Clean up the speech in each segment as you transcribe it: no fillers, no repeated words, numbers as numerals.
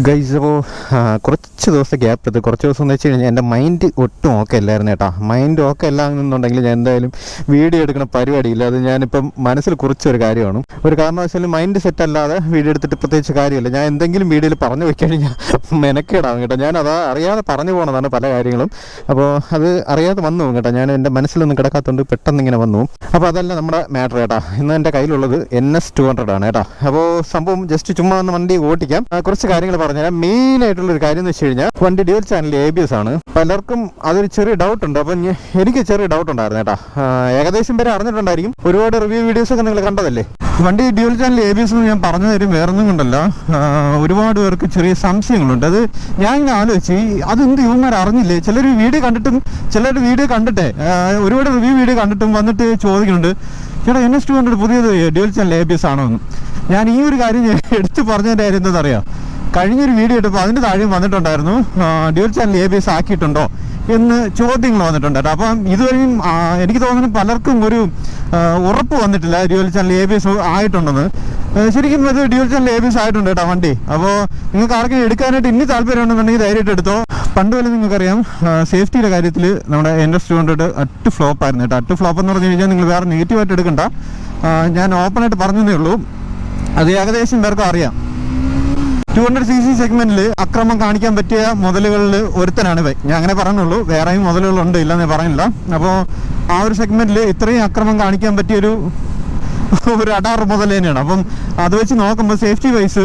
Guys അപ്പോൾ കുറച്ച് ദിവസം ഗ്യാപ്പ് എടുത്ത് കുറച്ച് ദിവസം എന്ന് വെച്ച് കഴിഞ്ഞാൽ എൻ്റെ മൈൻഡ് ഒട്ടും ഓക്കെ അല്ലായിരുന്നു കേട്ടോ. മൈൻഡ് ഓക്കെ അല്ല എന്നുണ്ടെങ്കിൽ ഞാൻ എന്തായാലും വീഡിയോ എടുക്കുന്ന പരിപാടിയില്ല. അത് ഞാനിപ്പം മനസ്സിൽ കുറിച്ചൊരു കാര്യമാണ്. ഒരു കാരണവശാലും മൈൻഡ് സെറ്റ് അല്ലാതെ വീഡിയോ എടുത്തിട്ട് പ്രത്യേകിച്ച് കാര്യമില്ല. ഞാൻ എന്തെങ്കിലും വീഡിയോയിൽ പറഞ്ഞു വെക്കഴിഞ്ഞാൽ മെനക്കേടാവും കേട്ടോ. ഞാൻ അത് അറിയാതെ പറഞ്ഞു പോകണതാണ് പല കാര്യങ്ങളും. അപ്പോൾ അത് അറിയാതെ വന്നു പോകും കേട്ടോ. ഞാൻ എൻ്റെ മനസ്സിലൊന്നും കിടക്കാത്തതുകൊണ്ട് പെട്ടെന്ന് ഇങ്ങനെ വന്നു. അപ്പോൾ അതല്ല നമ്മുടെ മാറ്റർ കേട്ടോ. ഇന്ന് എൻ്റെ കയ്യിലുള്ളത് NS 200 ആണ് കേട്ടോ. അപ്പോൾ സംഭവം ജസ്റ്റ് ചുമ്മാ ഒന്ന് വണ്ടി ഓടിക്കാം. കുറച്ച് കാര്യങ്ങൾ പറഞ്ഞുതരാം. മെയിൻ ആയിട്ടുള്ളൊരു കാര്യം എന്ന് വെച്ച് കഴിഞ്ഞാൽ വണ്ടി ഡ്യുവൽ ചാനൽ ABS ആണ്. പലർക്കും അതൊരു ചെറിയ ഡൗട്ട് ഉണ്ട്. അപ്പം എനിക്ക് ചെറിയ ഡൗട്ട് ഉണ്ടായിരുന്നു കേട്ടോ. ഏകദേശം പേര് അറിഞ്ഞിട്ടുണ്ടായിരിക്കും. ഒരുപാട് റിവ്യൂ വീഡിയോസ് ഒക്കെ നിങ്ങൾ കണ്ടതല്ലേ. വണ്ടി ഡ്യുവൽ ചാനൽ ABS എന്ന് ഞാൻ പറഞ്ഞു തരും, വേറൊന്നും കൊണ്ടല്ല. ഒരുപാട് പേർക്ക് ചെറിയ സംശയങ്ങളുണ്ട്. അത് ഞാൻ ഇങ്ങനെ ആലോചിച്ച് അതെന്ത് ഇവന്മാർ അറിഞ്ഞില്ലേ. ചിലർ വീഡിയോ കണ്ടിട്ടും ചിലർ വീഡിയോ കണ്ടിട്ടേ ഒരുപാട് റിവ്യൂ വീഡിയോ കണ്ടിട്ടും വന്നിട്ട് ചോദിക്കുന്നുണ്ട്, ചേട്ടാ NS 200 പുതിയത് ഡ്യുവൽ ചാനൽ ABS ആണോ എന്ന്. ഞാൻ ഈ ഒരു കാര്യം എടുത്ത് പറഞ്ഞതിൻ്റെ കാര്യം എന്താണെന്നറിയാം. കഴിഞ്ഞൊരു വീഡിയോ ഇട്ടപ്പോൾ അതിൻ്റെ താഴെയും വന്നിട്ടുണ്ടായിരുന്നു ഡ്യുവൽ ചാനൽ ABS ആക്കിയിട്ടുണ്ടോ എന്ന് ചോദ്യങ്ങൾ വന്നിട്ടുണ്ട്. അപ്പം ഇതുവരെയും എനിക്ക് തോന്നുന്നു പലർക്കും ഒരു ഉറപ്പ് വന്നിട്ടില്ല ഡ്യുവൽ ചാനൽ ABS ആയിട്ടുണ്ടെന്ന്. ശരിക്കും അത് ഡ്യുവൽ ചാനൽ ABS ആയിട്ടുണ്ട് കേട്ടോ വണ്ടി. അപ്പോൾ നിങ്ങൾക്ക് ആർക്കെങ്കിലും എടുക്കാനായിട്ട് ഇനി താല്പര്യമുണ്ടെന്നുണ്ടെങ്കിൽ ധൈര്യമായിട്ട് എടുത്തോ. പണ്ട് പോലെ നിങ്ങൾക്കറിയാം സേഫ്റ്റിയുടെ കാര്യത്തിൽ നമ്മുടെ NS 200 അറ്റ് ഫ്ലോപ്പ് ആയിരുന്നു കേട്ടോ. അറ്റ് ഫ്ലോപ്പ് എന്ന് പറഞ്ഞു കഴിഞ്ഞാൽ നിങ്ങൾ വേറെ നെഗറ്റീവായിട്ട് എടുക്കണ്ട. ഞാൻ ഓപ്പണായിട്ട് പറഞ്ഞതേ ഉള്ളൂ. അത് ഏകദേശം പേർക്കും അറിയാം. 200cc സെഗ്മെന്റിൽ അക്രമം കാണിക്കാൻ പറ്റിയ മുതലുകളിൽ ഒരുത്തനാണ് ഞാൻ അങ്ങനെ പറഞ്ഞുള്ളൂ. വേറെയും മുതലുകളുണ്ട്, ഇല്ലെന്ന് പറയുന്നില്ല. അപ്പോൾ ആ ഒരു സെഗ്മെന്റിൽ ഇത്രയും അക്രമം കാണിക്കാൻ പറ്റിയൊരു അടാർ മുതൽ തന്നെയാണ്. അപ്പം അത് വെച്ച് നോക്കുമ്പോൾ സേഫ്റ്റി വൈസ്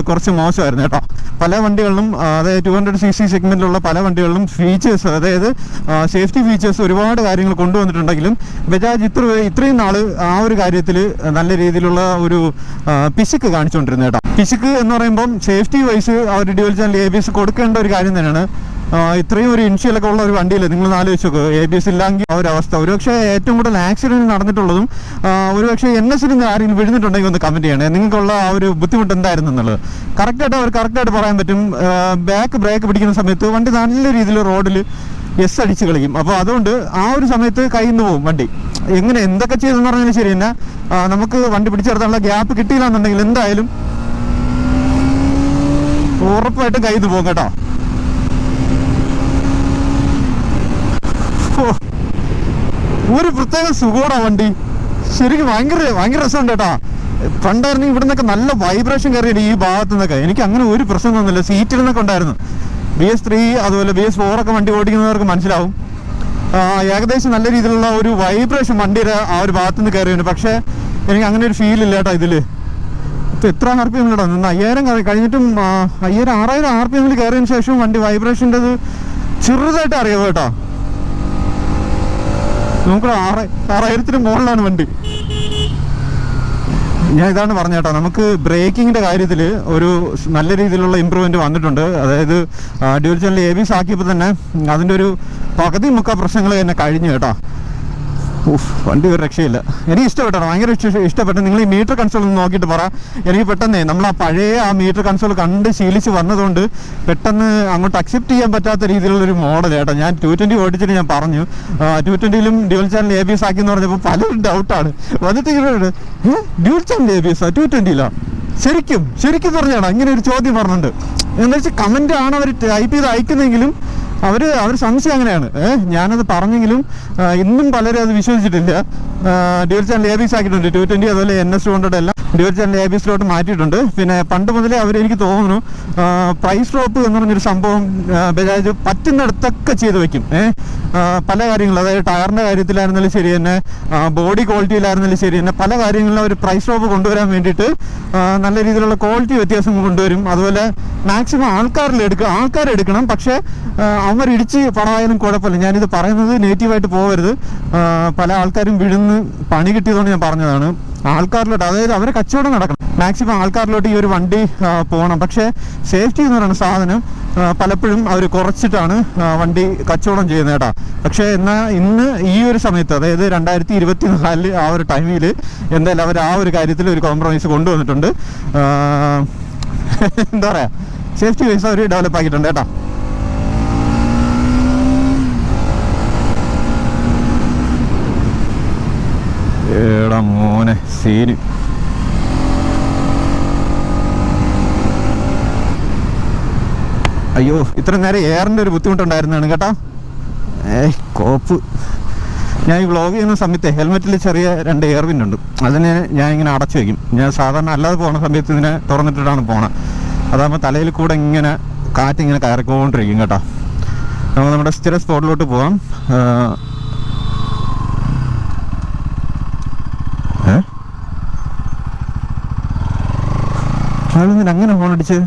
കുറച്ച് മോശമായിരുന്നു കേട്ടോ. പല വണ്ടികളിലും അതായത് 200cc സെഗ്മെന്റിലുള്ള പല വണ്ടികളിലും ഫീച്ചേഴ്സ്, അതായത് സേഫ്റ്റി ഫീച്ചേഴ്സ് ഒരുപാട് കാര്യങ്ങൾ കൊണ്ടുവന്നിട്ടുണ്ടെങ്കിലും ബജാജ് ഇത്രയും നാൾ ആ ഒരു കാര്യത്തിൽ നല്ല രീതിയിലുള്ള ഒരു പിശുക്ക് കാണിച്ചുകൊണ്ടിരുന്നു കേട്ടോ. പിശുക്ക് എന്ന് പറയുമ്പം സേഫ്റ്റി വൈസ് അവർ ഡ്യുവൽ ചാനൽ ABS കൊടുക്കേണ്ട ഒരു കാര്യം തന്നെയാണ്. ഇത്രയും ഒരു ഇൻഷ്യലൊക്കെ ഉള്ള ഒരു വണ്ടിയിൽ നിങ്ങൾ ആലോചിച്ച് നോക്കുക, ABS ഇല്ലെങ്കിൽ ആ ഒരു അവസ്ഥ. ഒരുപക്ഷെ ഏറ്റവും കൂടുതൽ ആക്സിഡന്റ് നടന്നിട്ടുള്ളതും ഒരുപക്ഷെ NS-ൽ ആരെങ്കിലും വിഴുന്നിട്ടുണ്ടെങ്കിൽ ഒന്ന് കമന്റ് ചെയ്യണേ. നിങ്ങൾക്കുള്ള ആ ഒരു ബുദ്ധിമുട്ട് എന്തായിരുന്നു എന്നുള്ളത് കറക്റ്റായിട്ട് പറയാൻ പറ്റും. ബാക്ക് ബ്രേക്ക് പിടിക്കുന്ന സമയത്ത് വണ്ടി നല്ല രീതിയിൽ റോഡിൽ അടിച്ച് കളിക്കും. അപ്പോൾ അതുകൊണ്ട് ആ ഒരു സമയത്ത് കയ്യിൽ നിന്ന് പോകും വണ്ടി. എങ്ങനെ എന്തൊക്കെ ചെയ്തെന്ന് പറഞ്ഞാലും ശരി തന്നെ നമുക്ക് വണ്ടി പിടിച്ചെടുത്താനുള്ള ഗ്യാപ്പ് കിട്ടിയില്ല എന്നുണ്ടെങ്കിൽ എന്തായാലും ഉറപ്പായിട്ടും കയ്യിൽ നിന്ന് പോകും കേട്ടോ. ഒരു പ്രത്യേക സുഖമാണ് വണ്ടി. ശരിക്കും ഭയങ്കര രസമുണ്ട് കേട്ടോ. പണ്ടായിരുന്നു ഇവിടെ നിന്നൊക്കെ നല്ല വൈബ്രേഷൻ കയറിയിട്ട് ഈ ഭാഗത്തു നിന്നൊക്കെ. എനിക്ക് അങ്ങനെ ഒരു പ്രശ്നം തോന്നുന്നില്ല. സീറ്റിൽ നിന്നൊക്കെ ഉണ്ടായിരുന്നു. BS3 അതുപോലെ BS4 ഒക്കെ വണ്ടി ഓടിക്കുന്നവർക്ക് മനസ്സിലാവും. ഏകദേശം നല്ല രീതിയിലുള്ള ഒരു വൈബ്രേഷൻ വണ്ടിയുടെ ആ ഒരു ഭാഗത്തു നിന്ന് കയറിയുണ്ട്. പക്ഷേ എനിക്ക് അങ്ങനെ ഒരു ഫീൽ ഇല്ല കേട്ടോ. ഇതില് ഇപ്പം എത്ര RPM കേട്ടോ നിന്ന് 5000 കഴിഞ്ഞിട്ടും 6000 RPM കയറിയതിന് ശേഷം വണ്ടി വൈബ്രേഷൻ്റെ അത് ചെറുതായിട്ട് അറിയാവോ കേട്ടോ. നമുക്ക് 6000-ന് മുകളിലാണ് വണ്ടി. ഞാൻ ഇതാണ് പറഞ്ഞ കേട്ടോ. നമുക്ക് ബ്രേക്കിങ്ങിൻ്റെ കാര്യത്തിൽ ഒരു നല്ല രീതിയിലുള്ള ഇമ്പ്രൂവ്മെൻറ്റ് വന്നിട്ടുണ്ട്. അതായത് ഡ്യുവൽ ചാനൽ ABS ആക്കിയപ്പോൾ തന്നെ അതിൻ്റെ ഒരു പകുതി മുക്കാൽ പ്രശ്നങ്ങൾ തന്നെ കഴിഞ്ഞു കേട്ടോ. വണ്ടി ഒരു രക്ഷയില്ല. എനിക്ക് ഇഷ്ടപ്പെട്ടോ, ഭയങ്കര ഇഷ്ടപ്പെട്ടു. നിങ്ങൾ ഈ മീറ്റർ കൺസോൾ ഒന്ന് നോക്കിയിട്ട് പറ. എനിക്ക് പെട്ടെന്ന് നമ്മൾ ആ പഴയ മീറ്റർ കൺസോൾ കണ്ട് ശീലിച്ച് വന്നതുകൊണ്ട് പെട്ടെന്ന് അങ്ങോട്ട് അക്സെപ്റ്റ് ചെയ്യാൻ പറ്റാത്ത രീതിയിലുള്ളൊരു മോഡൽ കേട്ടോ. ഞാൻ 220 ഓടിച്ചിട്ട് ഞാൻ പറഞ്ഞു 220-ലും ഡ്യുവൽ ചാനൽ ABS ആക്കി എന്ന് പറഞ്ഞപ്പോൾ പലരും ഡൗട്ടാണ് വന്നിട്ട്. ഡ്യുവൽ ചാനൽ ABS 220-ലാ ശരിക്കും പറഞ്ഞാണ് ഇങ്ങനെ ഒരു ചോദ്യം പറഞ്ഞിട്ടുണ്ട്. എന്താ വെച്ചാൽ കമന്റ് ആണ് അവർ ടൈപ്പ് ചെയ്ത് അയക്കുന്നെങ്കിലും അവർ സംശയം അങ്ങനെയാണ്. ഞാനത് പറഞ്ഞെങ്കിലും ഇന്നും പലരും അത് വിശ്വസിച്ചിട്ടില്ല. ഡ്യുവൽ ചാനൽ ABS ആക്കിയിട്ടുണ്ട് 220 അതുപോലെ NS 200 എല്ലാം ഡ്യുവൽ ചാനൽ ABS-ലോട്ട് മാറ്റിയിട്ടുണ്ട്. പിന്നെ പണ്ട് മുതലേ എനിക്ക് തോന്നുന്നു പ്രൈസ് ഡ്രോപ്പ് എന്ന് പറഞ്ഞൊരു സംഭവം ബജാജ് പറ്റുന്നിടത്തൊക്കെ ചെയ്ത് വെക്കും. പല കാര്യങ്ങളും, അതായത് ടയറിൻ്റെ കാര്യത്തിലായിരുന്നാലും ശരി തന്നെ, ബോഡി ക്വാളിറ്റിയിലായിരുന്നാലും ശരി തന്നെ, പല കാര്യങ്ങളിലും അവർ പ്രൈസ് ഡ്രോപ്പ് കൊണ്ടുവരാൻ വേണ്ടിയിട്ട് നല്ല രീതിയിലുള്ള ക്വാളിറ്റി വ്യത്യാസം കൊണ്ടുവരും. അതുപോലെ മാക്സിമം ആൾക്കാരെടുക്കണം. പക്ഷേ അവർ ഇടിച്ച് പണമായാലും കുഴപ്പമില്ല. ഞാനിത് പറയുന്നത് നെഗറ്റീവായിട്ട് പോകരുത്. പല ആൾക്കാരും വിഴുന്ന് പണി കിട്ടിയതുകൊണ്ട് ഞാൻ പറഞ്ഞതാണ്. ആൾക്കാരിലോട്ട്, അതായത് അവരെ കച്ചവടം നടക്കണം. മാക്സിമം ആൾക്കാരിലോട്ട് ഈ ഒരു വണ്ടി പോകണം. പക്ഷേ സേഫ്റ്റി എന്ന് പറയുന്ന സാധനം പലപ്പോഴും അവർ കുറച്ചിട്ടാണ് വണ്ടി കച്ചവടം ചെയ്യുന്നത് കേട്ടോ. പക്ഷേ ഇന്ന് ഈ ഒരു സമയത്ത്, അതായത് 2024 ആ ഒരു ടൈമിൽ എന്തായാലും അവർ ആ ഒരു കാര്യത്തിൽ ഒരു കോംപ്രമൈസ് കൊണ്ടുവന്നിട്ടുണ്ട്. എന്താ പറയുക, സേഫ്റ്റി വൈസ് അവർ ഡെവലപ്പ് ആക്കിയിട്ടുണ്ട് കേട്ടോ. ഏടാ മോനെ സീന് അയ്യോ, ഇത്ര നേരം എയറിൻ്റെ ഒരു ബുദ്ധിമുട്ടുണ്ടായിരുന്നാണ് കേട്ടോ. കോപ്പ്. ഞാൻ ഈ വ്ളോഗ് ചെയ്യുന്ന സമയത്ത് ഹെൽമെറ്റിൽ ചെറിയ 2 എയർ പിൻ ഉണ്ട്. അതിനെ ഞാൻ ഇങ്ങനെ അടച്ചു വയ്ക്കും. ഞാൻ സാധാരണ അല്ലാതെ പോകുന്ന സമയത്ത് ഇതിനെ തുറന്നിട്ടിട്ടാണ് പോണത്. അതാകുമ്പോൾ തലയിൽ കൂടെ ഇങ്ങനെ കാറ്റിങ്ങനെ കയറിക്കൊണ്ടിരിക്കും കേട്ടോ. നമുക്ക് നമ്മുടെ സ്ഥിര സ്പോട്ടിലോട്ട് പോകാം. അങ്ങനെ ഹോണടിച്ച്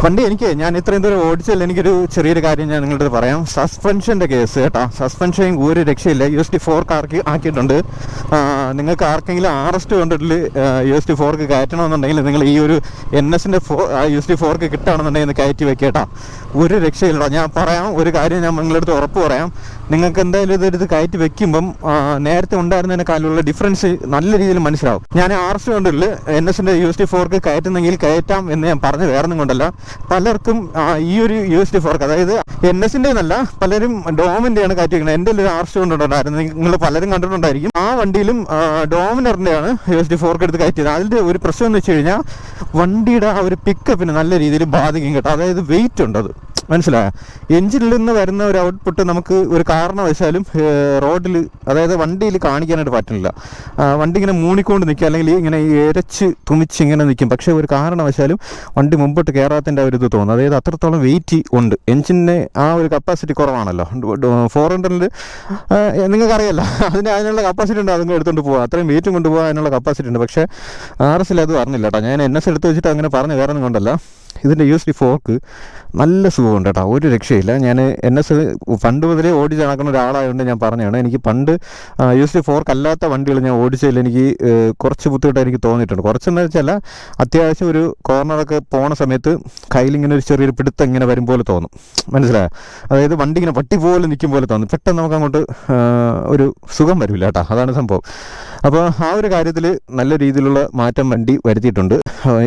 വണ്ടി ഞാൻ ഇത്രയും ദൂരം ഓടിച്ചല്ല. എനിക്കൊരു ചെറിയൊരു കാര്യം ഞാൻ നിങ്ങളുടെ പറയാം. സസ്പെൻഷൻ്റെ കേസ് കേട്ടോ. സസ്പെൻഷൻ ഒരു രക്ഷയില്ല. USD4 ആക്കിയിട്ടുണ്ട്. നിങ്ങൾക്ക് ആർക്കെങ്കിലും RS2 കണ്ടിട്ടിൽ USD4 കയറ്റണമെന്നുണ്ടെങ്കിൽ നിങ്ങൾ ഈ ഒരു NSൻ്റെ USD4 കിട്ടുകയാണെന്നുണ്ടെങ്കിൽ കയറ്റി വെക്കേട്ടാ. ഒരു രക്ഷയില്ല. ഞാൻ പറയാം ഒരു കാര്യം, ഞാൻ നിങ്ങളടുത്ത് ഉറപ്പ് പറയാം. നിങ്ങൾക്ക് എന്തായാലും ഇതെടുത്ത് കയറ്റി വെക്കുമ്പം നേരത്തെ ഉണ്ടായിരുന്നതിനേക്കാളുള്ള ഡിഫറൻസ് നല്ല രീതിയിൽ മനസ്സിലാവും. ഞാൻ RS കണ്ടിട്ടിൽ NSൻ്റെ USD4 കയറ്റുന്നെങ്കിൽ കയറ്റാം എന്ന് ഞാൻ പറഞ്ഞു. വേറൊന്നും കൊണ്ടല്ല, പലർക്കും ഈ ഒരു USD4 അതായത് NSൻ്റെ എന്നല്ല, പലരും ഡോമിൻ്റെയാണ് കയറ്റി വെക്കുന്നത്. എൻ്റെ ഒരു RS കൊണ്ടുണ്ടായിരുന്നു, നിങ്ങൾ പലരും കണ്ടിട്ടുണ്ടായിരിക്കും. ആ വണ്ടിയിലും ഡോമിനറിൻ്റെയാണ് USD4 എടുത്ത് കയറ്റിയത്. അതിൻ്റെ ഒരു പ്രശ്നം എന്ന് വെച്ച് കഴിഞ്ഞാൽ വണ്ടിയുടെ ആ ഒരു പിക്കപ്പിന് നല്ല രീതിയിൽ ബാധിക്കും കേട്ടോ. അതായത് വെയിറ്റ് ഉണ്ട്, അത് മനസ്സിലായോ? എഞ്ചിനിൽ നിന്ന് വരുന്ന ഒരു ഔട്ട്പുട്ട് നമുക്ക് ഒരു കാരണവശാലും റോഡിൽ, അതായത് വണ്ടിയിൽ കാണിക്കാനായിട്ട് പറ്റുന്നില്ല. വണ്ടി ഇങ്ങനെ മൂണിക്കൊണ്ട് നിൽക്കുക, അല്ലെങ്കിൽ ഇങ്ങനെ ഇരച്ച് തുമിച്ച് ഇങ്ങനെ നിൽക്കും. പക്ഷേ ഒരു കാരണവശാലും വണ്ടി മുമ്പോട്ട് കയറാത്തതിൻ്റെ ഒരു ഇത് തോന്നും. അതായത് അത്രത്തോളം വെയിറ്റ് ഉണ്ട്. എഞ്ചിന് ആ ഒരു കപ്പാസിറ്റി കുറവാണല്ലോ. 400-ൽ നിങ്ങൾക്കറിയാമല്ലോ, അതിനുള്ള കപ്പാസിറ്റി ഉണ്ട്. അതും എടുത്തുകൊണ്ട് പോകാം, അത്രയും വെയിറ്റും കൊണ്ടുപോകാൻ അതിനുള്ള കപ്പാസിറ്റി ഉണ്ട്. പക്ഷേ RSൽ അത് പറഞ്ഞില്ല കേട്ടോ. ഞാൻ NS എടുത്ത് വെച്ചിട്ട് അങ്ങനെ പറഞ്ഞു, വേറെ ഒന്നും കൊണ്ടല്ല. ഇതിൻ്റെ USD4 നല്ല സുഖമുണ്ട് കേട്ടോ, ഒരു രക്ഷയില്ല. ഞാൻ NS പണ്ട് മുതലേ ഓടിച്ച് നടക്കുന്ന ഒരാളായതുകൊണ്ട് ഞാൻ പറഞ്ഞതാണ്. എനിക്ക് പണ്ട് USD4 അല്ലാത്ത വണ്ടികൾ ഞാൻ ഓടിച്ചതിൽ എനിക്ക് കുറച്ച് ബുദ്ധിമുട്ട് എനിക്ക് തോന്നിയിട്ടുണ്ട്. കുറച്ചെന്ന് വെച്ചാൽ അത്യാവശ്യം ഒരു കോർണറൊക്കെ പോണ സമയത്ത് കയ്യിലിങ്ങനെ ഒരു ചെറിയൊരു പിടുത്തം ഇങ്ങനെ വരും പോലെ തോന്നും, മനസ്സിലായോ? അതായത് വണ്ടി ഇങ്ങനെ പട്ടി പോലെ നിൽക്കും പോലെ തോന്നും. പെട്ടെന്ന് നമുക്ക് അങ്ങോട്ട് ഒരു സുഖം വരില്ല കേട്ടോ, അതാണ് സംഭവം. അപ്പോൾ ആ ഒരു കാര്യത്തിൽ നല്ല രീതിയിലുള്ള മാറ്റം വണ്ടി വരുത്തിയിട്ടുണ്ട്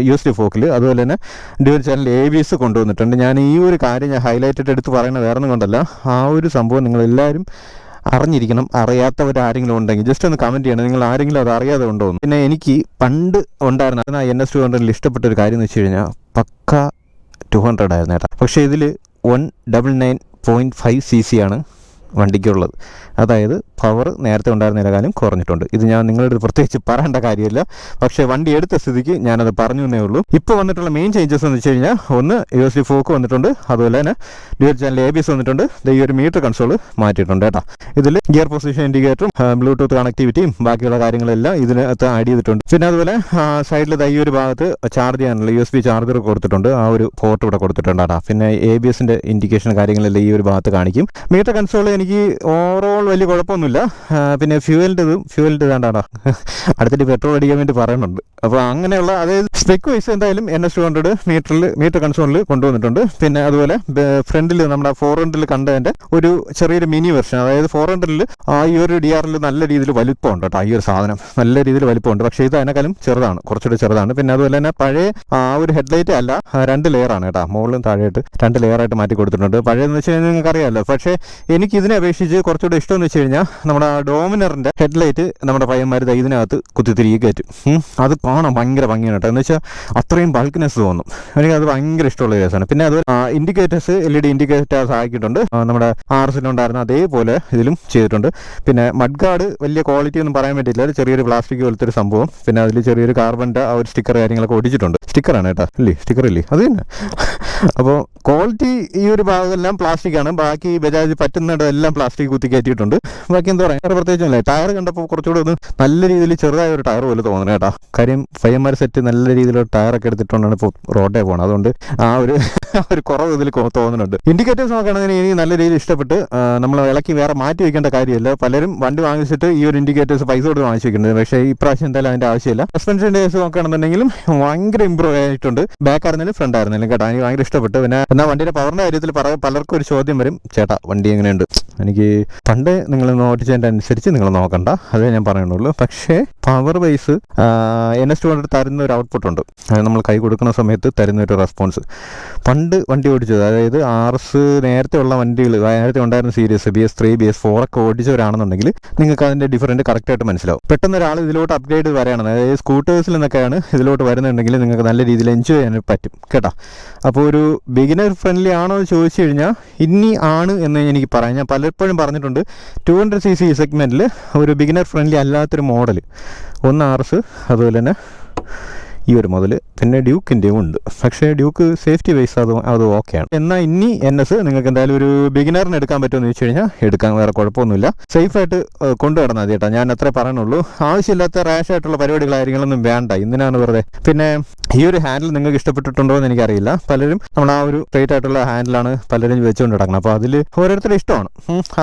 USD4. അതുപോലെ തന്നെ ഡ്യുവൽ ചാനൽ ABS കൊണ്ടുവന്നിട്ടുണ്ട്. ഞാൻ ഈ ഒരു കാര്യം ഞാൻ ഹൈലൈറ്റഡ് എടുത്ത് പറയുന്നത് വേറെ ഒന്നും കൊണ്ടല്ല. ആ ഒരു സംഭവം നിങ്ങളെല്ലാവരും അറിഞ്ഞിരിക്കണം. അറിയാത്തവരാരെങ്കിലും ഉണ്ടെങ്കിൽ ജസ്റ്റ് ഒന്ന് കമൻറ്റ് ചെയ്യണം, നിങ്ങൾ ആരെങ്കിലും അത് അറിയാതെ ഉണ്ടോ എന്ന്. പിന്നെ എനിക്ക് പണ്ട് ഉണ്ടായിരുന്ന NS200-ൽ ഇഷ്ടപ്പെട്ട ഒരു കാര്യം എന്ന് വെച്ച് കഴിഞ്ഞാൽ പക്ക 200 ആയിരുന്നു കേട്ടോ. പക്ഷേ ഇതിൽ 199.5 cc ആണ് വണ്ടിക്കുള്ളത്. അതായത് പവർ നേരത്തെ ഉണ്ടായിരുന്നതിനേക്കാളും കുറഞ്ഞിട്ടുണ്ട്. ഇത് ഞാൻ നിങ്ങളുടെ പ്രത്യേകിച്ച് പറയേണ്ട കാര്യമില്ല, പക്ഷേ വണ്ടി എടുത്ത സ്ഥിതിക്ക് ഞാനത് പറഞ്ഞു എന്നേ ഉള്ളൂ. ഇപ്പോൾ വന്നിട്ടുള്ള മെയിൻ ചേഞ്ചസ് എന്ന് വെച്ച് കഴിഞ്ഞാൽ, ഒന്ന് USD4 വന്നിട്ടുണ്ട്, അതുപോലെ തന്നെ ഡ്യുവൽ ചാനൽ ABS വന്നിട്ടുണ്ട്. ഈ ഒരു മീറ്റർ കൺസോൾ മാറ്റിയിട്ടുണ്ട് കേട്ടോ. ഇതിൽ ഗിയർ പൊസിഷൻ ഇൻഡിക്കേറ്ററും ബ്ലൂടൂത്ത് കണക്ടിവിറ്റിയും ബാക്കിയുള്ള കാര്യങ്ങളെല്ലാം ഇതിനകത്ത് ആഡ് ചെയ്തിട്ടുണ്ട്. പിന്നെ അതുപോലെ സൈഡിൽ ഈ ഒരു ഭാഗത്ത് ചാർജ് ചെയ്യാനുള്ള USB ചാർജർ കൊടുത്തിട്ടുണ്ട്. ആ ഒരു പോർട്ട് ഇവിടെ കൊടുത്തിട്ടുണ്ട് കേട്ടോ. പിന്നെ ABSൻ്റെ ഇൻഡിക്കേഷൻ കാര്യങ്ങളെല്ലാം ഈ ഒരു ഭാഗത്ത് കാണിക്കും. മീറ്റർ കൺസോൾ എനിക്ക് ഓവറോൾ വലിയ കുഴപ്പമൊന്നുമില്ല. പിന്നെ ഫ്യൂവലിൻ്റെ വേണ്ടാടാ, അടുത്തിട്ട് പെട്രോൾ അടിക്കാൻ വേണ്ടി പറയുന്നുണ്ട്. അപ്പോൾ അങ്ങനെയുള്ള, അതായത് സ്പെക്ക് വൈസ് എന്തായാലും NS200 മീറ്റർ കൺസോളിൽ കൊണ്ടുവന്നിട്ടുണ്ട്. പിന്നെ അതുപോലെ ഫ്രണ്ടിൽ നമ്മുടെ 400-ൽ കണ്ടതിൻ്റെ ഒരു ചെറിയൊരു മിനി വെർഷൻ, അതായത് 400-ൽ ഈ ഒരു DRL നല്ല രീതിയിൽ വലിപ്പമുണ്ട് കേട്ടോ. ഈ ഒരു സാധനം നല്ല രീതിയിൽ വലിപ്പമുണ്ട്. പക്ഷേ ഇത് അതിനേക്കാളും ചെറുതാണ്, കുറച്ചുകൂടി ചെറുതാണ്. പിന്നെ അതുപോലെ തന്നെ പഴയ ഒരു ഹെഡ്ലൈറ്റ് അല്ല, 2 ലെയറാണ് കേട്ടോ. മുകളിലും താഴെയായിട്ട് 2 ലെയറായിട്ട് മാറ്റി കൊടുത്തിട്ടുണ്ട്. പഴയതെന്ന് വെച്ച് കഴിഞ്ഞാൽ നിങ്ങൾക്ക് അറിയാമല്ലോ. പക്ഷേ എനിക്ക് ഇതിനെ അപേക്ഷിച്ച് കുറച്ചുകൂടി ഇഷ്ടം എന്ന് വെച്ച് കഴിഞ്ഞാൽ നമ്മുടെ ഡോമിനറിൻ്റെ ഹെഡ്ലൈറ്റ് നമ്മുടെ പയ്യന്മാർ ഇതിനകത്ത് കുത്തിത്തിരികെ കയറ്റും. അത് കാണാൻ ഭയങ്കര ഭംഗിയാണ് കേട്ടോ. എന്ന് വെച്ചാൽ അത്രയും ബൾക്ക്നെസ് തോന്നും. എനിക്കത് ഭയങ്കര ഇഷ്ടമുള്ള കേസാണ്. പിന്നെ അതുപോലെ ഇൻഡിക്കേറ്റേഴ്സ് LED ഇൻഡിക്കേറ്റേഴ്സ് ആക്കിയിട്ടുണ്ട്. നമ്മുടെ RSലുണ്ടായിരുന്ന അതേപോലെ ഇതിലും ചെയ്തിട്ടുണ്ട്. പിന്നെ മഡ് ഗാർഡ് വലിയ ക്വാളിറ്റി ഒന്നും പറയാൻ പറ്റില്ല, ചെറിയൊരു പ്ലാസ്റ്റിക് പോലത്തെ ഒരു സംഭവം. പിന്നെ അതിൽ ചെറിയൊരു കാർബണിൻ്റെ ആ ഒരു സ്റ്റിക്കർ കാര്യങ്ങളൊക്കെ ഒടിച്ചിട്ടുണ്ട്. സ്റ്റിക്കറാണ് കേട്ടോ, സ്റ്റിക്കർ ഇല്ലേ, അത് തന്നെ. അപ്പോൾ ക്വാളിറ്റി ഈ ഒരു ഭാഗമെല്ലാം പ്ലാസ്റ്റിക്കാണ്. ബാക്കി ബജാജ് പറ്റുന്നിടമെല്ലാം പ്ലാസ്റ്റിക് കുത്തി കയറ്റിയിട്ടുണ്ട്. ബാക്കി എന്താ പറയുക, വേറെ പ്രത്യേകിച്ചല്ലേ. ടയർ കണ്ടപ്പോൾ കുറച്ചുകൂടി ഒന്ന് നല്ല രീതിയിൽ ചെറുതായ ഒരു ടയർ പോലെ തോന്നുന്നു കേട്ടോ. കാര്യം പയ്യന്മാർ സെറ്റ് നല്ല രീതിയിലുള്ള ടയറൊക്കെ എടുത്തിട്ടുണ്ടാണ് ഇപ്പോൾ റോഡേ പോകണം. അതുകൊണ്ട് ആ ഒരു കുറവ് ഇതിൽ തോന്നുന്നുണ്ട്. ഇൻഡിക്കേറ്റേഴ്സ് നോക്കുകയാണെങ്കിൽ എനിക്ക് നല്ല രീതിയിൽ ഇഷ്ടപ്പെട്ട്. നമ്മൾ ഇളക്കി വേറെ മാറ്റി വയ്ക്കേണ്ട കാര്യമില്ല. പലരും വണ്ടി വാങ്ങിച്ചിട്ട് ഈ ഒരു ഇൻഡിക്കേറ്റേഴ്സ് പൈസ കൊടുത്ത് വാങ്ങിച്ചു വെക്കുന്നത്. പക്ഷേ ഈ പ്രാവശ്യം എന്തായാലും അതിൻ്റെ ആവശ്യമില്ല. സസ്പെൻഷൻ്റെ കേസ് നോക്കുകയാണെന്നുണ്ടെങ്കിലും ഭയങ്കര ഇമ്പ്രൂവ് ആയിട്ടുണ്ട്. ബാക്ക് ആയിരുന്നാലും ഫ്രണ്ട് ആയിരുന്നാലും കേട്ടോ. എനിക്ക് ഭയങ്കര ഇഷ്ടപ്പെട്ടു. പിന്നെ എന്നാൽ വണ്ടിയുടെ പവറിൻ്റെ കാര്യത്തിൽ പലർക്കും ഒരു ചോദ്യം വരും, ചേട്ടാ വണ്ടി എങ്ങനെയുണ്ട്? എനിക്ക് പണ്ട് നിങ്ങൾ ഓടിച്ചതിൻ്റെ അനുസരിച്ച് നിങ്ങൾ നോക്കണ്ട, അതേ ഞാൻ പറയുന്നുള്ളൂ. പക്ഷേ പവർ വൈസ് NS200 തരുന്ന ഒരു ഔട്ട്പുട്ട് ഉണ്ട്, അത് നമ്മൾ കൈ കൊടുക്കുന്ന സമയത്ത് തരുന്ന ഒരു റെസ്പോൺസ്. പണ്ട് വണ്ടി ഓടിച്ചത്, അതായത് RS നേരത്തെ ഉള്ള വണ്ടികൾ, നേരത്തെ ഉണ്ടായിരുന്ന സീരീസ് BS3 BS4 ഒക്കെ ഓടിച്ചവരാണെന്നുണ്ടെങ്കിൽ നിങ്ങൾക്ക് അതിൻ്റെ ഡിഫറൻറ്റ് കറക്റ്റായിട്ട് മനസ്സിലാവും. പെട്ടെന്ന് ഒരാൾ ഇതിലോട്ട് അപ്ഗ്രേഡ് വരികയാണ്, അതായത് സ്കൂട്ടേഴ്സിൽ നിന്നൊക്കെയാണ് ഇതിലോട്ട് വരുന്നുണ്ടെങ്കിൽ നിങ്ങൾക്ക് നല്ല രീതിയിൽ എൻജോയ് ചെയ്യാൻ പറ്റും കേട്ടോ. അപ്പോൾ ഒരു ബിഗിനർ ഫ്രണ്ട്ലി ആണോ എന്ന് ചോദിച്ചു കഴിഞ്ഞാൽ ഇനി ആണ് എന്ന് എനിക്ക് പറയാം. ഞാൻ പലപ്പോഴും പറഞ്ഞിട്ടുണ്ട് 200cc സെഗ്മെൻറ്റിൽ ഒരു ബിഗിനർ ഫ്രണ്ട്ലി അല്ലാത്തൊരു മോഡൽ ഒന്ന് RS, അതുപോലെ തന്നെ ഈ ഒരു മുതൽ, പിന്നെ ഡ്യൂക്കിൻ്റെയും ഉണ്ട്. പക്ഷേ ഡ്യൂക്ക് സേഫ്റ്റി വൈസ് അത് ഓക്കെയാണ്. എന്നാൽ ഇനി NS നിങ്ങൾക്ക് എന്തായാലും ഒരു ബിഗിനറിന് എടുക്കാൻ പറ്റുമെന്ന് ചോദിച്ചു കഴിഞ്ഞാൽ എടുക്കാൻ, വേറെ കുഴപ്പമൊന്നുമില്ല. സേഫായിട്ട് കൊണ്ടു നടന്നാൽ മതി കേട്ടോ, ഞാൻ അത്രേ പറയുന്നുള്ളൂ. ആവശ്യമില്ലാത്ത റാഷായിട്ടുള്ള പരിപാടികളായിരിക്കണമെന്നും വേണ്ട, എന്തിനാണ് വെറുതെ. പിന്നെ ഈ ഒരു ഹാൻഡിൽ നിങ്ങൾക്ക് ഇഷ്ടപ്പെട്ടിട്ടുണ്ടോ എന്ന് എനിക്കറിയില്ല. പലരും നമ്മൾ ആ ഒരു സ്ട്രൈറ്റ് ആയിട്ടുള്ള ഹാൻഡിലാണ് പലരും വെച്ചുകൊണ്ട് കിടക്കണം, അപ്പോൾ അതിൽ ഓരോരുത്തരുടെ ഇഷ്ടമാണ്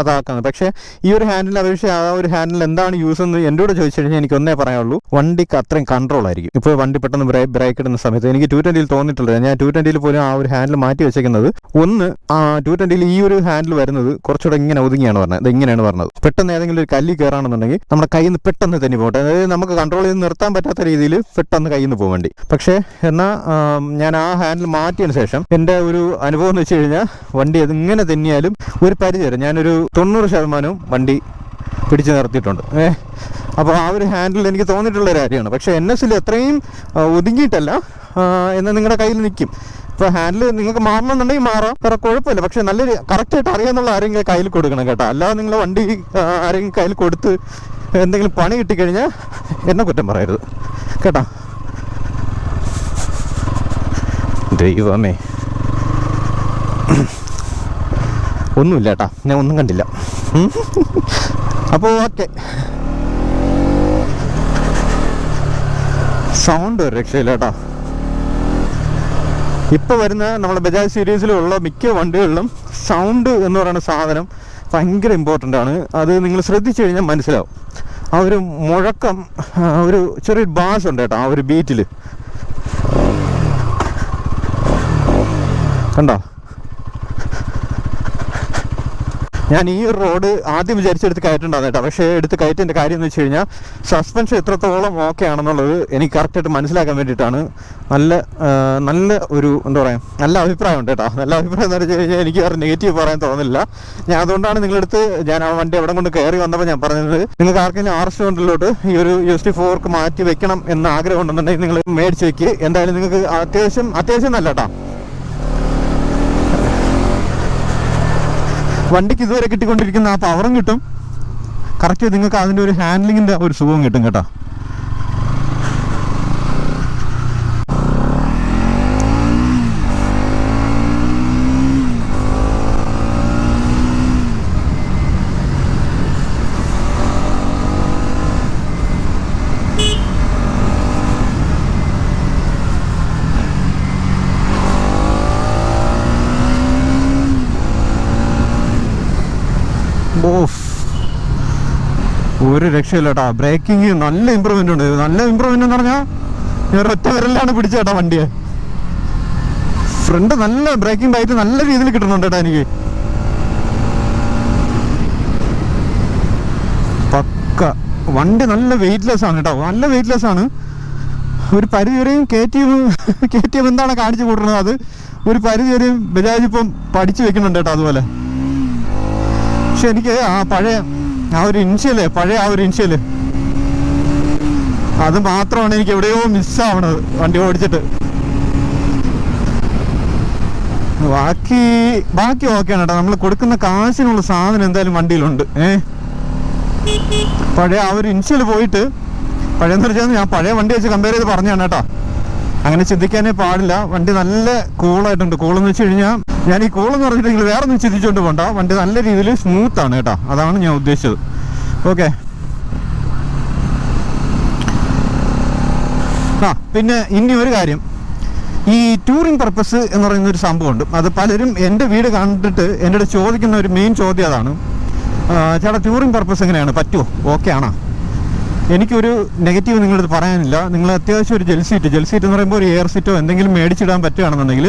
അതാക്കുന്നത്. പക്ഷേ ഈ ഒരു ഹാൻഡിൽ അപേക്ഷിച്ച് ആ ഒരു ഹാൻഡിൽ എന്താണ് യൂസ് എന്ന് എന്നോട് ചോദിച്ചു കഴിഞ്ഞാൽ എനിക്ക് ഒന്നേ പറയാനുള്ളൂ, വണ്ടിക്ക് അത്രയും കൺട്രോൾ ആയിരിക്കും. ഇപ്പോൾ വണ്ടി പെട്ടെന്ന് ബ്രേക്ക് ഇടുന്ന സമയത്ത് എനിക്ക് 220 തോന്നിയിട്ടുള്ളത്, ഞാൻ 220 പോലും ആ ഒരു ഹാൻഡിൽ മാറ്റി വെച്ചേക്കുന്നത്, ഒന്ന് 220 ഈ ഒരു ഹാൻഡിൽ വരുന്നത് കുറച്ചുകൂടെ ഇങ്ങനെ ഒതുങ്ങിയാണ് പറഞ്ഞത്, ഇങ്ങനെയാണ് പറഞ്ഞത്. പെട്ടെന്ന് ഏതെങ്കിലും ഒരു കല്ലി കയറാണെന്നുണ്ടെങ്കിൽ നമ്മുടെ കയ്യിൽ നിന്ന് പെട്ടെന്ന് തന്നെ പോകട്ടെ, അതായത് നമുക്ക് കൺട്രോൾ ചെയ്ത് നിർത്താൻ പറ്റാത്ത രീതിയിൽ പെട്ടെന്ന് കയ്യിൽ നിന്ന് പോകും വണ്ടി. പക്ഷേ എന്നാൽ ഞാൻ ആ ഹാൻഡിൽ മാറ്റിയതിന് ശേഷം എൻ്റെ ഒരു അനുഭവം എന്ന് വെച്ച് കഴിഞ്ഞാൽ വണ്ടി അതിങ്ങനെ തന്നെയാലും ഒരു പരിധി വരെ ഞാനൊരു 90% വണ്ടി പിടിച്ച് നിർത്തിയിട്ടുണ്ട്. അപ്പോൾ ആ ഒരു ഹാൻഡിൽ എനിക്ക് തോന്നിയിട്ടുള്ളൊരു കാര്യമാണ്. പക്ഷേ NSൽ അത്രയും ഒതുങ്ങിയിട്ടല്ല, എന്നാൽ നിങ്ങളുടെ കയ്യിൽ നിൽക്കും. ഇപ്പോൾ ഹാൻഡിൽ നിങ്ങൾക്ക് മാറണമെന്നുണ്ടെങ്കിൽ മാറാം, വേറെ കുഴപ്പമില്ല. പക്ഷേ നല്ലൊരു കറക്റ്റായിട്ട് അറിയാമെന്നുള്ള ആരെങ്കിലും കയ്യിൽ കൊടുക്കണം കേട്ടോ. അല്ലാതെ നിങ്ങൾ വണ്ടി ആരെങ്കിലും കയ്യിൽ കൊടുത്ത് എന്തെങ്കിലും പണി കിട്ടിക്കഴിഞ്ഞാൽ എന്നെ കുറ്റം പറയരുത് കേട്ടോ. ദൈവമേ, ഒന്നുമില്ല കേട്ടോ, ഞാൻ ഒന്നും കണ്ടില്ല. അപ്പോൾ ഓക്കെ, സൗണ്ട് ഒരു രക്ഷയില്ല കേട്ടോ. ഇപ്പോൾ വരുന്ന നമ്മളെ ബജാജ് സീരീസിലുള്ള മിക്ക വണ്ടികളിലും സൗണ്ട് എന്ന് പറയുന്ന സാധനം ഭയങ്കര ഇമ്പോർട്ടൻ്റ് ആണ്. അത് നിങ്ങൾ ശ്രദ്ധിച്ചു കഴിഞ്ഞാൽ മനസ്സിലാവും. ആ ഒരു മുഴക്കം, ഒരു ചെറിയൊരു ബാസ് ഉണ്ട് കേട്ടോ ആ ഒരു ബീറ്റിൽ, കണ്ടോ. ഞാൻ ഈ റോഡ് ആദ്യം വിചാരിച്ചെടുത്ത് കയറ്റുണ്ടാകും കേട്ടോ. പക്ഷേ എടുത്ത് കയറ്റേണ്ട കാര്യം എന്ന് വെച്ച് കഴിഞ്ഞാൽ സസ്പെൻഷൻ എത്രത്തോളം ഓക്കെ ആണെന്നുള്ളത് എനിക്ക് കറക്റ്റായിട്ട് മനസ്സിലാക്കാൻ വേണ്ടിയിട്ടാണ്. നല്ല ഒരു എന്താ പറയുക, നല്ല അഭിപ്രായം ഉണ്ട് കേട്ടോ. നല്ല അഭിപ്രായം എന്ന് വെച്ച് കഴിഞ്ഞാൽ എനിക്ക് വേറെ നെഗറ്റീവ് പറയാൻ തോന്നില്ല. ഞാൻ അതുകൊണ്ടാണ് നിങ്ങളടുത്ത് ഞാൻ ആ വണ്ടി എവിടെ കൊണ്ട് കയറി വന്നപ്പോൾ ഞാൻ പറഞ്ഞത്, നിങ്ങൾക്ക് ആർക്കെങ്കിലും RS200 ഈ ഒരു USD4 മാറ്റി വെക്കണം എന്ന ആഗ്രഹം ഉണ്ടെന്നുണ്ടെങ്കിൽ നിങ്ങൾ മേടിച്ച് വെക്ക്. എന്തായാലും നിങ്ങൾക്ക് അത്യാവശ്യം നല്ല കേട്ടോ. വണ്ടിക്ക് ഇതുവരെ കിട്ടിക്കൊണ്ടിരിക്കുന്ന ആ പവറും കിട്ടും, കറക്റ്റ് നിങ്ങൾക്ക് അതിൻ്റെ ഒരു ഹാൻഡ്ലിങ്ങിൻ്റെ ഒരു സുഖവും കിട്ടും കേട്ടോ. ഒരു രക്ഷയില്ല കേട്ടോ. ബ്രേക്കിങ് നല്ല ഇമ്പ്രൂവ്മെന്റ് ഉണ്ട്. നല്ല ഇമ്പ്രൂവ്മെന്റ് എന്ന് പറഞ്ഞാൽ ഞാൻ ഒറ്റ വിരലിലാണ് പിടിച്ചേട്ടാ വണ്ടിയെ. ഫ്രണ്ട് നല്ല ബ്രേക്കിംഗ് ടൈറ്റ് നല്ല രീതിയിൽ കിട്ടുന്നുണ്ട് കേട്ടോ എനിക്ക്. പക്ക വണ്ടി നല്ല വെയിറ്റ്ലെസ് ആണ് കേട്ടോ, നല്ല വെയിറ്റ്ലെസ് ആണ്. ഒരു പരിധി വരെയും KTM എന്താണ് കാണിച്ചു കൂട്ടുന്നത് അത് ഒരു പരിധി വരെയും ബജാജ് ഇപ്പം പഠിച്ചു വെക്കുന്നുണ്ട് കേട്ടോ അതുപോലെ. പക്ഷെ എനിക്ക് പഴയ ആ ഒരു ഇൻഷ്യല് അത് മാത്രമാണ് എനിക്ക് എവിടെയോ മിസ്സാവണത് വണ്ടി ഓടിച്ചിട്ട്. ബാക്കി ഓക്കെയാണ് കേട്ടോ. നമ്മൾ കൊടുക്കുന്ന കാശിനുള്ള സാധനം എന്തായാലും വണ്ടിയിലുണ്ട്. പഴയ ആ ഒരു ഇൻഷ്യൽ പോയിട്ട്, പഴയെന്ന് വെച്ചാൽ ഞാൻ പഴയ വണ്ടി വെച്ച് കമ്പയർ ചെയ്ത് പറഞ്ഞാണ് കേട്ടോ. അങ്ങനെ ചിന്തിക്കാനേ പാടില്ല. വണ്ടി നല്ല കൂളായിട്ടുണ്ട്. കൂളെന്ന് വെച്ച് കഴിഞ്ഞാൽ ഞാൻ ഈ കൂളെന്ന് പറഞ്ഞിട്ടുണ്ടെങ്കിൽ വേറെ ഒന്നും ചിന്തിച്ചുകൊണ്ട് പോകണ്ട, വണ്ടി നല്ല രീതിയിൽ സ്മൂത്താണ് കേട്ടോ, അതാണ് ഞാൻ ഉദ്ദേശിച്ചത്. ഓക്കെ. പിന്നെ ഇനി ഒരു കാര്യം, ഈ ടൂറിങ് പർപ്പസ് എന്ന് പറയുന്ന ഒരു സംഭവമുണ്ട്. അത് പലരും എൻ്റെ വീട് കണ്ടിട്ട് എൻ്റെ അടുത്ത് ചോദിക്കുന്ന ഒരു മെയിൻ ചോദ്യം അതാണ്, ചേട്ടാ ടൂറിങ് പർപ്പസ് എങ്ങനെയാണ്, പറ്റുമോ, ഓക്കെ ആണോ? എനിക്കൊരു നെഗറ്റീവ് നിങ്ങളത് പറയാനില്ല. നിങ്ങൾ അത്യാവശ്യം ഒരു ജെൽ സീറ്റ് എന്ന് പറയുമ്പോൾ ഒരു എയർ സീറ്റോ എന്തെങ്കിലും മേടിച്ചിടാൻ പറ്റുകയാണെന്നുണ്ടെങ്കിൽ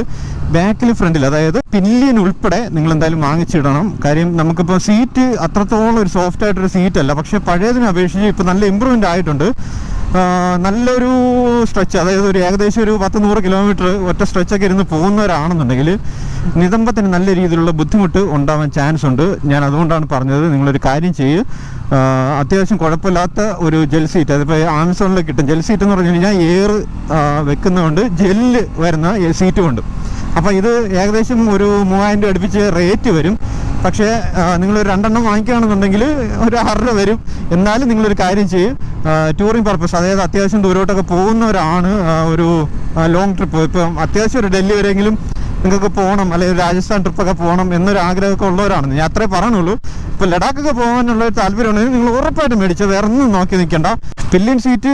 ബാക്കിൽ ഫ്രണ്ടിൽ, അതായത് പില്ലിയൻ ഉൾപ്പെടെ നിങ്ങൾ എന്തായാലും വാങ്ങിച്ചിടണം. കാര്യം നമുക്കിപ്പോൾ സീറ്റ് അത്രത്തോളം ഒരു സോഫ്റ്റ് ആയിട്ടൊരു സീറ്റല്ല, പക്ഷേ പഴയതിനെ അപേക്ഷിച്ച് ഇപ്പോൾ നല്ല ഇമ്പ്രൂവ്മെൻ്റ് ആയിട്ടുണ്ട്. നല്ലൊരു സ്ട്രെച്ച്, അതായത് ഒരു ഏകദേശം ഒരു 10-100 കിലോമീറ്റർ ഒറ്റ സ്ട്രെച്ചൊക്കെ ഇരുന്ന് പോകുന്നവരാണെന്നുണ്ടെങ്കിൽ നിതംബത്തിന് നല്ല രീതിയിലുള്ള ബുദ്ധിമുട്ട് ഉണ്ടാവാൻ ചാൻസ് ഉണ്ട്. ഞാൻ അതുകൊണ്ടാണ് പറഞ്ഞത്, നിങ്ങളൊരു കാര്യം ചെയ്യ്, അത്യാവശ്യം കുഴപ്പമില്ലാത്ത ഒരു ജെൽ സീറ്റ്, അതിപ്പോൾ ആമസോണിൽ കിട്ടും. ജെൽ സീറ്റ് എന്ന് പറഞ്ഞു കഴിഞ്ഞാൽ എയർ വെക്കുന്നതുകൊണ്ട് ജെല്ല് വരുന്ന സീറ്റും ഉണ്ട്. അപ്പോൾ ഇത് ഏകദേശം ഒരു 3000 രൂപ അടുപ്പിച്ച് റേറ്റ് വരും. പക്ഷേ നിങ്ങളൊരു 2 എണ്ണം വാങ്ങിക്കുകയാണെന്നുണ്ടെങ്കിൽ ഒരു 6 രൂപ വരും. എന്നാലും നിങ്ങളൊരു കാര്യം ചെയ്യും, ടൂറിങ് പർപ്പസ്, അതായത് അത്യാവശ്യം ദൂരോട്ടൊക്കെ പോകുന്നവരാണ്, ഒരു ലോങ് ട്രിപ്പ്, ഇപ്പം അത്യാവശ്യം ഒരു ഡൽഹി വരെയെങ്കിലും നിങ്ങൾക്ക് പോകണം, അല്ലെങ്കിൽ രാജസ്ഥാൻ ട്രിപ്പൊക്കെ പോകണം എന്നൊരു ആഗ്രഹമൊക്കെ ഉള്ളവരാണ്. ഞാൻ അത്രേ പറയുള്ളൂ. ഇപ്പോൾ ലഡാക്കൊക്കെ പോകാനുള്ള ഒരു താല്പര്യമുണ്ടെങ്കിൽ നിങ്ങൾ ഉറപ്പായിട്ടും മേടിച്ചോ, വേറെ ഒന്നും നോക്കി നിൽക്കേണ്ട. പില്ലിയൻ സീറ്റ്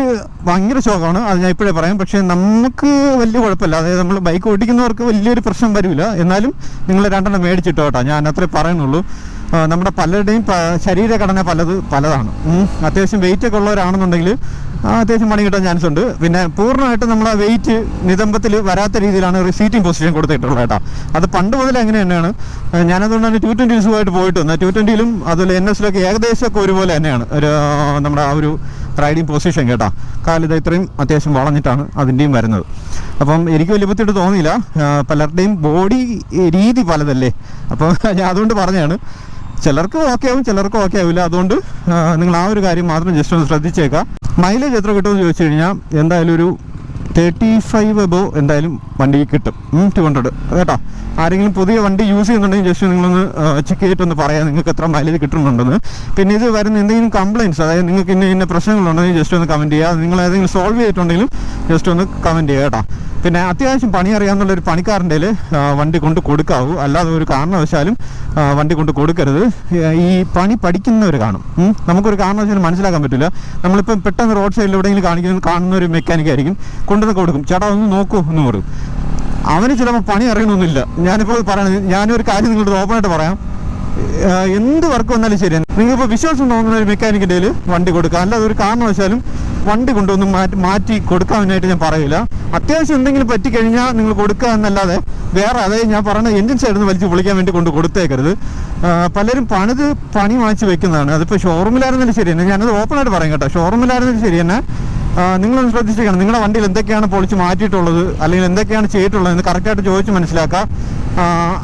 ഭയങ്കര ശോകമാണ്, അത് ഞാൻ ഇപ്പോഴേ പറയാം. പക്ഷേ നമുക്ക് വലിയ കുഴപ്പമില്ല, അതായത് നമ്മൾ ബൈക്ക് ഓടിക്കുന്നവർക്ക് വലിയൊരു പ്രശ്നം വരില്ല. എന്നാലും നിങ്ങൾ 2 എണ്ണം മേടിച്ചിട്ടോ കേട്ടോ, ഞാൻ അത്രേ പറയുന്നുള്ളൂ. നമ്മുടെ പലരുടെയും ശരീരഘടന പലതാണ്. അത്യാവശ്യം വെയിറ്റ് ഒക്കെ ഉള്ളവരാണെന്നുണ്ടെങ്കിൽ അത്യാവശ്യം പണി കിട്ടാൻ ചാൻസ് ഉണ്ട്. പിന്നെ പൂർണ്ണമായിട്ട് നമ്മൾ ആ വെയിറ്റ് നിതംബത്തിൽ വരാത്ത രീതിയിലാണ് ഒരു സീറ്റിംഗ് പൊസിഷൻ കൊടുത്തിട്ടുള്ളത് കേട്ടോ. അത് പണ്ട് മുതലേ അങ്ങനെ തന്നെയാണ്. ഞാനതുകൊണ്ടാണ് 220 സുഖമായിട്ട് പോയിട്ട് വന്നത്. 220-ലും അതുപോലെ NS-ലൊക്കെ ഏകദേശമൊക്കെ ഒരുപോലെ തന്നെയാണ് ഒരു നമ്മുടെ ആ ഒരു റൈഡിങ് പൊസിഷൻ കേട്ടോ. കാലിത് ഇത്രയും അത്യാവശ്യം വളഞ്ഞിട്ടാണ് അതിൻ്റെയും വരുന്നത്. അപ്പം എനിക്ക് വലിയ ബുദ്ധിമുട്ട് തോന്നിയില്ല. പലരുടെയും ബോഡി രീതി പലതല്ലേ, അപ്പോൾ ഞാൻ അതുകൊണ്ട് പറഞ്ഞതാണ്. ചിലർക്ക് ഓക്കെ ആവും, ചിലർക്ക് ഓക്കെ ആവില്ല. അതുകൊണ്ട് നിങ്ങൾ ആ ഒരു കാര്യം മാത്രം ജസ്റ്റ് ഒന്ന് ശ്രദ്ധിച്ചേക്കാം. മൈലേജ് എത്ര കിട്ടുമെന്ന് ചോദിച്ചു കഴിഞ്ഞാൽ എന്തായാലും ഒരു 35 എബോ എന്തായാലും വണ്ടി കിട്ടും. 200 കേട്ടോ. ആരെങ്കിലും പുതിയ വണ്ടി യൂസ് ചെയ്യുന്നുണ്ടെങ്കിൽ ജസ്റ്റ് നിങ്ങളൊന്ന് ചെക്ക് ചെയ്തിട്ടൊന്ന് പറയാം നിങ്ങൾക്ക് എത്ര മൈലേജ് കിട്ടുന്നുണ്ടെന്ന്. പിന്നെ ഇത് വരുന്ന എന്തെങ്കിലും കംപ്ലയിൻറ്റ്സ്, അതായത് നിങ്ങൾക്ക് ഇന്ന പ്രശ്നങ്ങളുണ്ടെങ്കിൽ ജസ്റ്റ് ഒന്ന് കമൻറ്റ് ചെയ്യുക. നിങ്ങൾ ഏതെങ്കിലും സോൾവ് ചെയ്തിട്ടുണ്ടെങ്കിലും ജസ്റ്റ് ഒന്ന് കമൻറ്റ് ചെയ്യുക കേട്ടോ. പിന്നെ അത്യാവശ്യം പണി അറിയാമെന്നുള്ളൊരു പണിക്കാരൻ്റെ വണ്ടി കൊണ്ട് കൊടുക്കാവൂ, അല്ലാതെ ഒരു കാരണവശാലും വണ്ടി കൊണ്ട് കൊടുക്കരുത്. ഈ പണി പഠിക്കുന്നവർ കാണും, നമുക്കൊരു കാരണവശാലും മനസ്സിലാക്കാൻ പറ്റില്ല. നമ്മളിപ്പം പെട്ടെന്ന് റോഡ് സൈഡിൽ എവിടെയെങ്കിലും കാണുന്ന ഒരു മെക്കാനിക്കായിരിക്കും, കൊണ്ടുവന്ന് കൊടുക്കും, ചേട്ടാ ഒന്ന് നോക്കൂ എന്ന് പറയും. അവന് ചിലപ്പോൾ പണി അറിയണമെന്നില്ല. ഞാനിപ്പോൾ പറയണത്, ഞാനൊരു കാര്യം നിങ്ങളുടെ ഓപ്പണായിട്ട് പറയാം, എന്ത് വർക്ക് വന്നാലും ശരിയാണ്, നിങ്ങളിപ്പോൾ വിശ്വാസം തോന്നുന്ന ഒരു മെക്കാനിക്കിൻ്റെ വണ്ടി കൊടുക്കുക, അല്ലാതെ ഒരു കാരണവശാലും വണ്ടി കൊണ്ടുവന്ന് മാറ്റി കൊടുക്കാനായിട്ട് ഞാൻ പറയില്ല. അത്യാവശ്യം എന്തെങ്കിലും പറ്റിക്കഴിഞ്ഞാൽ നിങ്ങൾ കൊടുക്കുക എന്നല്ലാതെ വേറെ, അതായത് ഞാൻ പറഞ്ഞ എൻജിൻ സൈഡിൽ നിന്ന് വലിച്ച് പൊളിക്കാൻ വേണ്ടി കൊണ്ട് കൊടുത്തേക്കരുത്. പലരും പണി വാങ്ങിച്ച് വെക്കുന്നതാണ്. അതിപ്പോൾ ഷോറൂമിലായിരുന്നാലും ശരി തന്നെ, ഞാനത് ഓപ്പണായിട്ട് പറയും കേട്ടോ. ഷോറൂമിലായിരുന്നാലും ശരി തന്നെ നിങ്ങളൊന്ന് ശ്രദ്ധിച്ചേക്കണം, നിങ്ങളുടെ വണ്ടിയിൽ എന്തൊക്കെയാണ് പൊളിച്ച് മാറ്റിയിട്ടുള്ളത് അല്ലെങ്കിൽ എന്തൊക്കെയാണ് ചെയ്തിട്ടുള്ളത് എന്ന് കറക്റ്റായിട്ട് ചോദിച്ച് മനസ്സിലാക്കുക.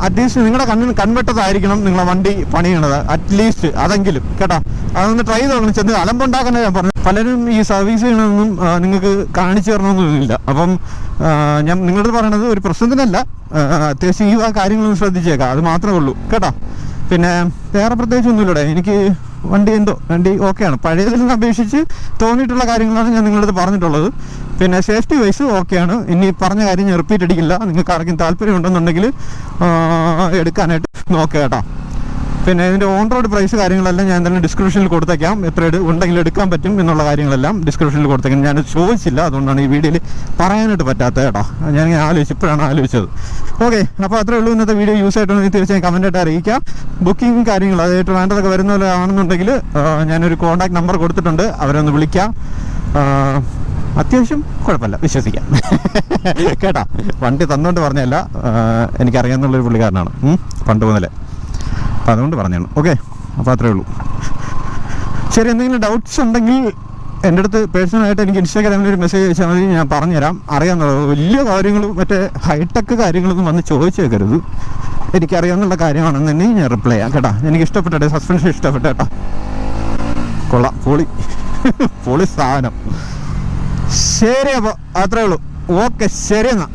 അറ്റ്ലീസ്റ്റ് നിങ്ങളുടെ കൺവെട്ടതായിരിക്കണം നിങ്ങളെ വണ്ടി പണിയണത്, അറ്റ്ലീസ്റ്റ് അതെങ്കിലും കേട്ടോ. അതൊന്ന് ട്രൈ ചെയ്തോളണം. ചെന്ന് അലമ്പുണ്ടാക്കാനാണ് ഞാൻ പറഞ്ഞത്. പലരും ഈ സർവീസ് ചെയ്യണമെന്നും നിങ്ങൾക്ക് കാണിച്ചു തരണമെന്നൊന്നുമില്ല. അപ്പം ഞാൻ നിങ്ങളോട് പറയണത് ഒരു പ്രശ്നത്തിനല്ല, അത്യാവശ്യം ഈ കാര്യങ്ങളൊന്നും ശ്രദ്ധിച്ചേക്കാം, അത് മാത്രമേ ഉള്ളൂ കേട്ടോ. പിന്നെ വേറെ പ്രത്യേകിച്ചൊന്നുമില്ലടെ. എനിക്ക് വണ്ടി ഓക്കെയാണ്. പഴയതിൽ നിന്ന് അപേക്ഷിച്ച് തോന്നിയിട്ടുള്ള കാര്യങ്ങളാണ് ഞാൻ നിങ്ങളടുത്ത് പറഞ്ഞിട്ടുള്ളത്. പിന്നെ സേഫ്റ്റി വൈസ് ഓക്കെയാണ്. ഇനി പറഞ്ഞ കാര്യം ഞാൻ റിപ്പീറ്റ് അടിക്കില്ല. നിങ്ങൾക്ക് ആർക്കും താല്പര്യം ഉണ്ടെന്നുണ്ടെങ്കിൽ എടുക്കാനായിട്ട് നോക്കുക കേട്ടോ. പിന്നെ ഇതിൻ്റെ ഓൺ റോഡ് പ്രൈസ് കാര്യങ്ങളെല്ലാം ഞാൻ തന്നെ ഡിസ്ക്രിപ്ഷനിൽ കൊടുത്തേക്കാം. എത്ര ഉണ്ടെങ്കിലും എടുക്കാൻ പറ്റും എന്നുള്ള കാര്യങ്ങളെല്ലാം ഡിസ്ക്രിപ്ഷനിൽ കൊടുത്തേക്കാം. ഞാൻ ചോദിച്ചില്ല, അതുകൊണ്ടാണ് ഈ വീഡിയോയിൽ പറയാനായിട്ട് പറ്റാത്തത് കേട്ടോ. ഞാൻ ഇപ്പോഴാണ് ആലോചിച്ചത്. ഓക്കെ, അപ്പോൾ അത്രേ ഉള്ളൂ. ഇന്നത്തെ വീഡിയോ യൂസ് ആയിട്ടുണ്ടെങ്കിൽ തീർച്ചയായും കമൻറ്റായിട്ട് അറിയിക്കുക. ബുക്കിംഗ് കാര്യങ്ങൾ, അതായത് ട്രിവാൻഡ്രത്തൊക്കെ വരുന്ന പോലെ ആണെന്നുണ്ടെങ്കിൽ ഞാനൊരു കോൺടാക്ട് നമ്പർ കൊടുത്തിട്ടുണ്ട്, അവരൊന്ന് വിളിക്കാം. അത്യാവശ്യം കുഴപ്പമില്ല, വിശ്വസിക്കാം കേട്ടോ. വണ്ടി തന്നുകൊണ്ട് പറഞ്ഞല്ല, എനിക്കറിയാമെന്നുള്ളൊരു പുള്ളിക്കാരനാണ് പണ്ട് മുതലേ, അപ്പം അതുകൊണ്ട് പറഞ്ഞാണ്. ഓക്കെ, അപ്പോൾ അത്രേ ഉള്ളൂ. ശരി, എന്തെങ്കിലും ഡൗട്ട്സ് ഉണ്ടെങ്കിൽ എൻ്റെ അടുത്ത് പേഴ്സണലായിട്ട് എനിക്ക് ഇൻസ്റ്റാഗ്രാമിൽ ഒരു മെസ്സേജ് അയച്ചാൽ മതി, ഞാൻ പറഞ്ഞുതരാം. അറിയാമെന്നുള്ളത് വലിയ കാര്യങ്ങൾ, മറ്റേ ഹൈടെക് കാര്യങ്ങളൊന്നും വന്ന് ചോദിച്ചേക്കരുത്. എനിക്കറിയാമെന്നുള്ള കാര്യമാണെന്ന് തന്നെ ഞാൻ റിപ്ലൈ ചെയ്യാം കേട്ടോ. എനിക്ക് ഇഷ്ടപ്പെട്ടെ, സസ്പെൻഷൻ ഇഷ്ടപ്പെട്ട കേട്ടോ. കൊള്ളാം, പൊളി സാധനം. ശരി, അപ്പോൾ അത്രേ ഉള്ളൂ. ഓക്കെ, ശരി എന്നാൽ.